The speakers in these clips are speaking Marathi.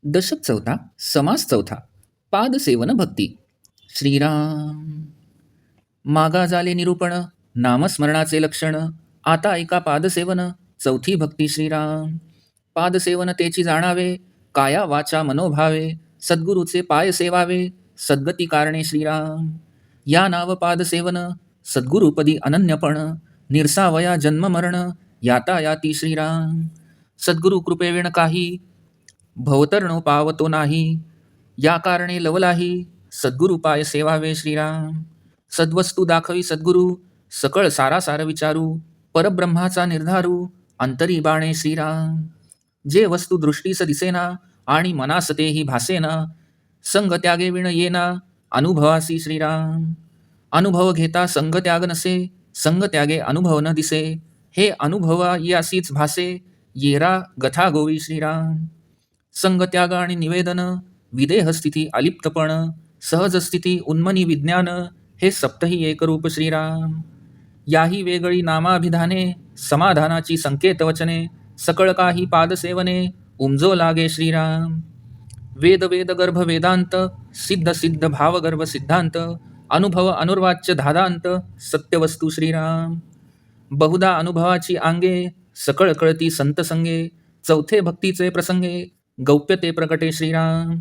दशक चौथा समास चौथा पादसेवन भक्ती. श्रीराम मागा झाले निरूपण, नामस्मरणाचे लक्षण. आता ऐका पादसेवन, चौथी भक्ती. श्रीराम पादसेवन तेची जाणावे, काया वाचा मनोभावे. सद्गुरूचे पाय सेवावे, सद्गती कारणे. श्रीराम या नाव पादसेवन, सद्गुरुपदी अनन्यपण. निरसावया जन्म मरण, याता याती. श्रीराम सद्गुरु कृपेविण काही, भवतरणो पावतो नाही. या कारणे लवलाही, सद्गुरु पाय सेवावे. श्रीराम सद्वस्तू दाखवी सद्गुरु, सकळ सारासार विचारू. परब्रह्माचा निर्धारू, अंतरी बाणे. श्रीराम जे वस्तू दृष्टीस दिसेना, आणि मनास तेही भासेना. संग त्यागे विण येना, अनुभवासी. श्रीराम अनुभव घेता संग त्याग नसे, संग त्यागे अनुभव न दिसे. हे अनुभवा यासीच भासे, येरा गथा गोवी. श्रीराम संगत्याग आणि निवेदन, विदेहस्थिती अलिप्तपण. सहजस्थिती उन्मनी विज्ञान, हे सप्तही एकरूप. श्रीराम याही वेगळी नामाभिधाने, समाधानाची संकेत वचने. सकळ काही पादसेवने, उमजो लागे. श्रीराम वेद वेद गर्भ वेदांत, सिद्ध सिद्ध भावगर्भ सिद्धांत. अनुभव अनुर्वाच्य धादांत, सत्यवस्तू. श्रीराम बहुधा अनुभवाची आंगे, सकळ कळती संत संगे. चौथे भक्तीचे प्रसंगे, गौप्य ते प्रकटे. श्रीराम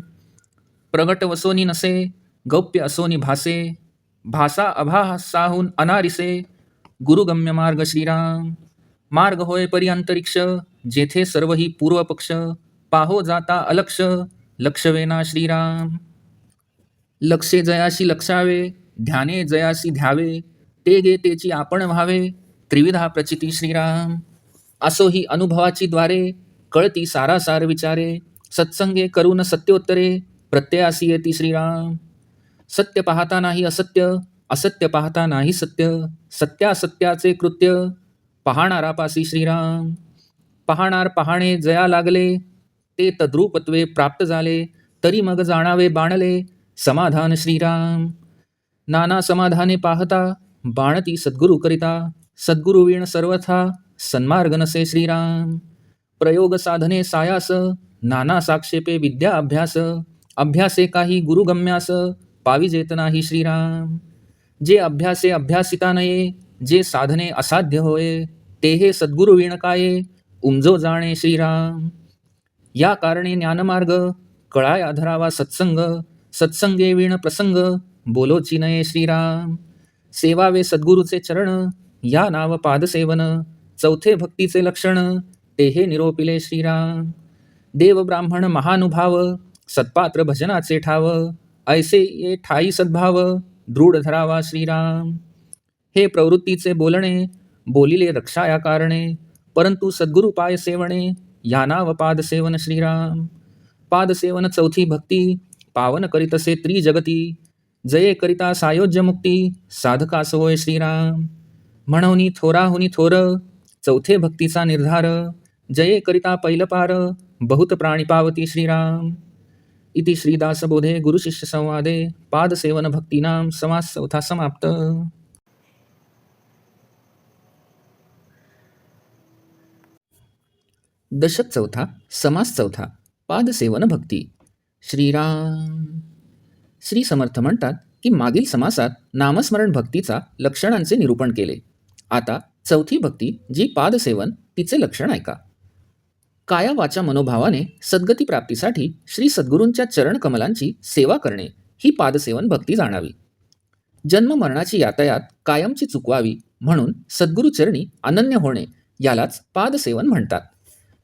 प्रगट वसोनी नसे, गौप्य असोनी भासे. भासा अभासाहून अनारिसे, गुरुगम्य मार्ग. श्रीराम मार्ग होय परी अंतरिक्ष, जेथे सर्वही पूर्वपक्ष. पाहो जाता अलक्ष, लक्षवेना. श्रीराम लक्षे जयाशी लक्षावे, ध्याने जयाशी ध्यावे. ते गे तेची आपण व्हावे, त्रिविधा प्रचिती. श्रीराम असोही अनुभवाची द्वारे, कळती सारासार विचारे. सत्संगे करून सत्योत्तरे, प्रत्ययासी येती. श्रीराम सत्य पाहता नाही असत्य, असत्य पाहता नाही सत्य. सत्यासत्याचे कृत्य, पाहणारापासी. श्रीराम पाहणार पाहणे जया लागले, ते तद्रूपत्वे प्राप्त झाले. तरी मग जाणावे बाणले, समाधान. श्रीराम नाना समाधाने पाहता, बाणती सद्गुरु करिता. सद्गुरु वीण सर्वथा, सन्मार्ग नसे. श्रीराम प्रयोग साधने सायास, नाना साक्षेपे विद्या अभ्यास. अभ्यासे काही गुरुगम्यास, पाविजेत नाही. श्रीराम जे अभ्यासे अभ्यासिता नये, जे साधने असाध्य होय. ते हे सद्गुरु वीण काये, उमजो जाणे. श्रीराम या कारणे ज्ञानमार्ग, कळाया धरावा सत्संग. सत्संगे वीण प्रसंग, बोलोची नये. श्रीराम सेवावे सद्गुरूचे चरण, या नाव पादसेवन. चौथे भक्तीचे लक्षण, ते हे निरोपिले. श्रीराम देव ब्राह्मण महानुभाव, सत्पात्र भजनाचे ठाव. ऐसे ये ठाई सद्भाव, दृढ धरावा. श्रीराम हे प्रवृत्तीचे बोलणे, बोलिले रक्षा या कारणे. परंतु सद्गुरु पाय सेवणे, या नाव पादसेवन. श्रीराम पादसेवन चौथी भक्ती, पावन करीतसे त्रिजगती. जये करिता सायोज्य मुक्ती, साधकास होय. श्रीराम म्हणूनी थोराहुनी थोर, चौथे भक्तीचा निर्धार. जये करिता पैलपार, बहुत प्राणी पावती. श्रीराम इति श्रीदासबोधे गुरुशिष्य संवादे पादसेवन भक्तीनाम समास चौथा समाप्त. दशक चौथा समास चौथा पादसेवन भक्ती. श्रीराम श्री समर्थ म्हणतात की मागील समासात नामस्मरण भक्तीचा लक्षणांचे निरूपण केले. आता चौथी भक्ती जी पादसेवन, तिचे लक्षण ऐका. काया वाचा मनोभावाने सद्गती प्राप्तीसाठी श्री सद्गुरूंच्या चरण कमलांची सेवा करणे, ही पादसेवन भक्ती जाणावी. जन्म मरणाची यातायात कायमची चुकवावी म्हणून सद्गुरुचरणी अनन्य होणे, यालाच पादसेवन म्हणतात.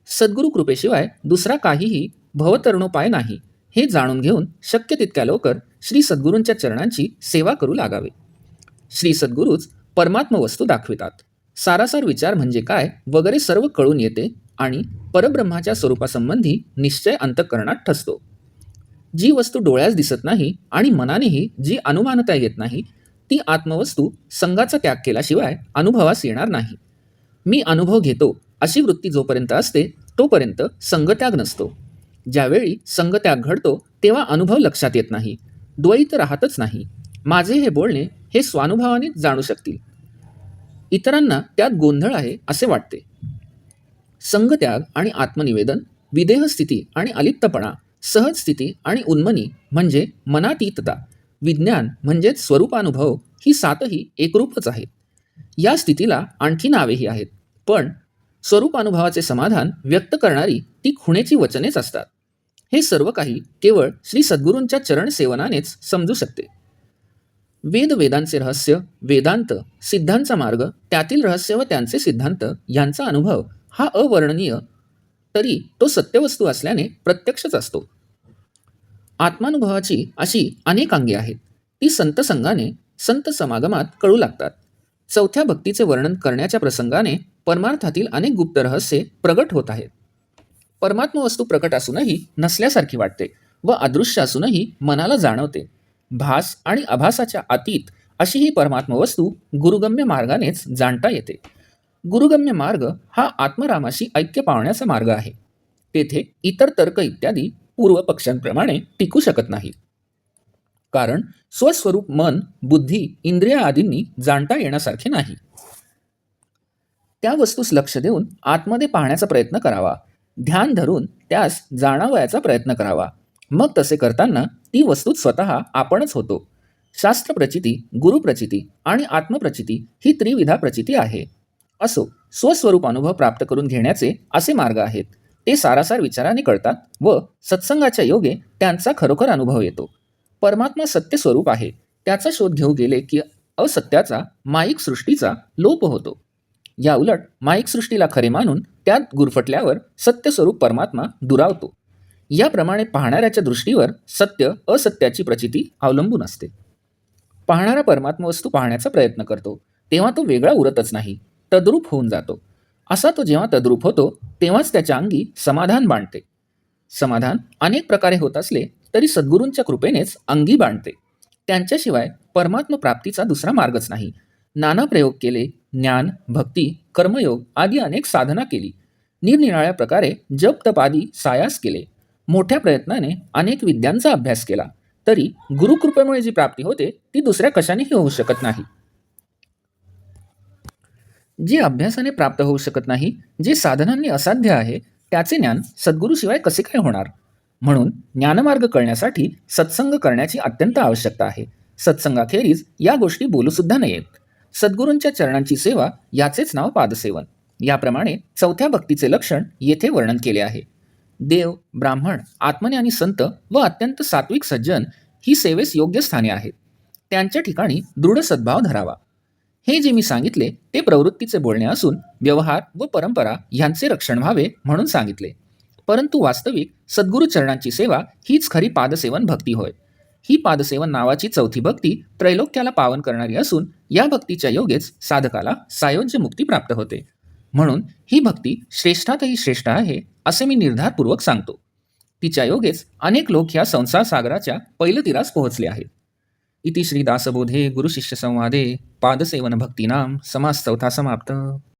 सद्गुरु कृपेशिवाय दुसरा काहीही भवतरणोपाय नाही, हे जाणून घेऊन शक्य तितक्या लवकर श्री सद्गुरूंच्या चरणांची सेवा करू लागावे. श्री सद्गुरूच परमात्म वस्तू दाखवितात. सारासार विचार म्हणजे काय वगैरे सर्व कळून येते आणि परब्रह्माच्या स्वरूपासंबंधी निश्चय अंतःकरणात ठसतो. जी वस्तू डोळ्यास दिसत नाही आणि मनानेही जी अनुमानता येत नाही, ती आत्मवस्तू संघाचा त्याग केल्याशिवाय अनुभवास येणार नाही. मी अनुभव घेतो अशी वृत्ती जोपर्यंत असते तोपर्यंत संघत्याग नसतो. ज्यावेळी संघत्याग घडतो तेव्हा अनुभव लक्षात येत नाही, द्वैत राहतच नाही. माझे हे बोलणे हे स्वानुभवानेच जाणू शकतील, इतरांना त्यात गोंधळ आहे असे वाटते. संघत्याग आणि आत्मनिवेदन, विदेहस्थिती आणि अलिप्तपणा सहज स्थिती आणि उन्मनी म्हणजे मनातीतता, विज्ञान म्हणजेच स्वरूपानुभव, ही सातही एकरूपच आहेत. या स्थितीला आणखी नावेही आहेत, पण स्वरूपानुभवाचे समाधान व्यक्त करणारी ती खुणेची वचनेच असतात. हे सर्व काही केवळ श्री सद्गुरूंच्या चरण सेवनानेच समजू शकते. वेद वेदांचे रहस्य, वेदांत, सिद्धांचा मार्ग, त्यातील रहस्य व त्यांचे सिद्धांत यांचा अनुभव हा अवर्णनीय, तरी तो सत्यवस्तू असल्याने प्रत्यक्षच असतो. आत्मानुभवाची अशी अनेक अंगे आहेत. ती संत संघाने, संत समागमात कळू लागतात. चौथ्या भक्तीचे वर्णन करण्याच्या प्रसंगाने परमार्थातील अनेक गुप्त रहस्ये प्रगट होत आहेत. परमात्म वस्तू प्रकट असूनही नसल्यासारखी वाटते व अदृश्य असूनही मनाला जाणवते. भास आणि आभासाच्या अतीत अशी ही परमात्म वस्तू गुरुगम्य मार्गानेच जाणता येते. गुरुगम्य मार्ग हा आत्मरामाशी ऐक्य पावण्याचा मार्ग आहे. तेथे इतर तर्क इत्यादी पूर्व पक्षांप्रमाणे टिकू शकत नाही. कारण स्वस्वरूप मन, बुद्धी, इंद्रिय आदींनी जाणता येण्यासारखे नाही. त्या वस्तूस लक्ष देऊन आतमध्ये पाहण्याचा प्रयत्न करावा. ध्यान धरून त्यास जाणावयाचा प्रयत्न करावा. मग तसे करताना ती वस्तू स्वतः आपणच होतो. शास्त्र प्रचिती, गुरुप्रचिती आणि आत्मप्रचिती ही त्रिविधा प्रचिती आहे. असो, स्वस्वरूप अनुभव प्राप्त करून घेण्याचे असे मार्ग आहेत. ते सारासार विचाराने कळतात व सत्संगाच्या योगे त्यांचा खरोखर अनुभव येतो. परमात्मा सत्य स्वरूप आहे. त्याचा शोध घेऊ गेले की असत्याचा, माईक सृष्टीचा लोप होतो. या उलट माईक सृष्टीला खरे मानून त्यात गुरफटल्यावर सत्य स्वरूप परमात्मा दुरावतो. याप्रमाणे पाहणाऱ्याच्या दृष्टीवर सत्य असत्याची प्रचिती अवलंबून असते. पाहणारा परमात्मा वस्तू पाहण्याचा प्रयत्न करतो तेव्हा तो वेगळा उरतच नाही, तद्रूप होऊन जातो. असा तो जेव्हा तद्रूप होतो तेव्हाच त्याच्या अंगी समाधान बांधते. समाधान अनेक प्रकारे होत असले तरी सद्गुरूंच्या कृपेनेच अंगी बांधते. त्यांच्याशिवाय परमात्म प्राप्तीचा दुसरा मार्गच नाही. नाना प्रयोग केले, ज्ञान, भक्ती, कर्मयोग आदी अनेक साधना केली, निरनिराळ्या प्रकारे जप तप आदी सायास केले, मोठ्या प्रयत्नाने अनेक विद्यांचा अभ्यास केला, तरी गुरुकृपेमुळे जी प्राप्ती होते ती दुसऱ्या कशानेही होऊ शकत नाही. जे अभ्यासाने प्राप्त होऊ शकत नाही, जे साधनांनी असाध्य आहे, त्याचे ज्ञान सद्गुरूशिवाय कसे काय होणार? म्हणून ज्ञानमार्ग कळण्यासाठी सत्संग करण्याची अत्यंत आवश्यकता आहे. सत्संगाखेरीज या गोष्टी बोलूसुद्धा नयेत. सद्गुरूंच्या चरणांची सेवा याचेच नाव पादसेवन. याप्रमाणे चौथ्या भक्तीचे लक्षण येथे वर्णन केले आहे. देव, ब्राह्मण, आत्मज्ञानी संत व अत्यंत सात्विक सज्जन ही सेवेस योग्य स्थाने आहेत. त्यांच्या ठिकाणी दृढ सद्भाव धरावा. हे जे मी सांगितले ते प्रवृत्तीचे बोलणे असून व्यवहार व परंपरा यांचे रक्षण व्हावे म्हणून सांगितले. परंतु वास्तविक सद्गुरू चरणांची सेवा हीच खरी पादसेवन भक्ती होय. ही पादसेवन नावाची चौथी भक्ती त्रैलोक्याला पावन करणारी असून या भक्तीच्या योगेच साधकाला सायोज्य मुक्ती प्राप्त होते. म्हणून ही भक्ती श्रेष्ठातही श्रेष्ठ आहे असे मी निर्धारपूर्वक सांगतो. तिच्या योगेच अनेक लोक ह्या संसार सागराच्या पैलतीरास पोहोचले आहेत. इति श्री दासबोधे गुरुशिष्य संवादे पादसेवन भक्तीनाम समास चौथा समाप्त.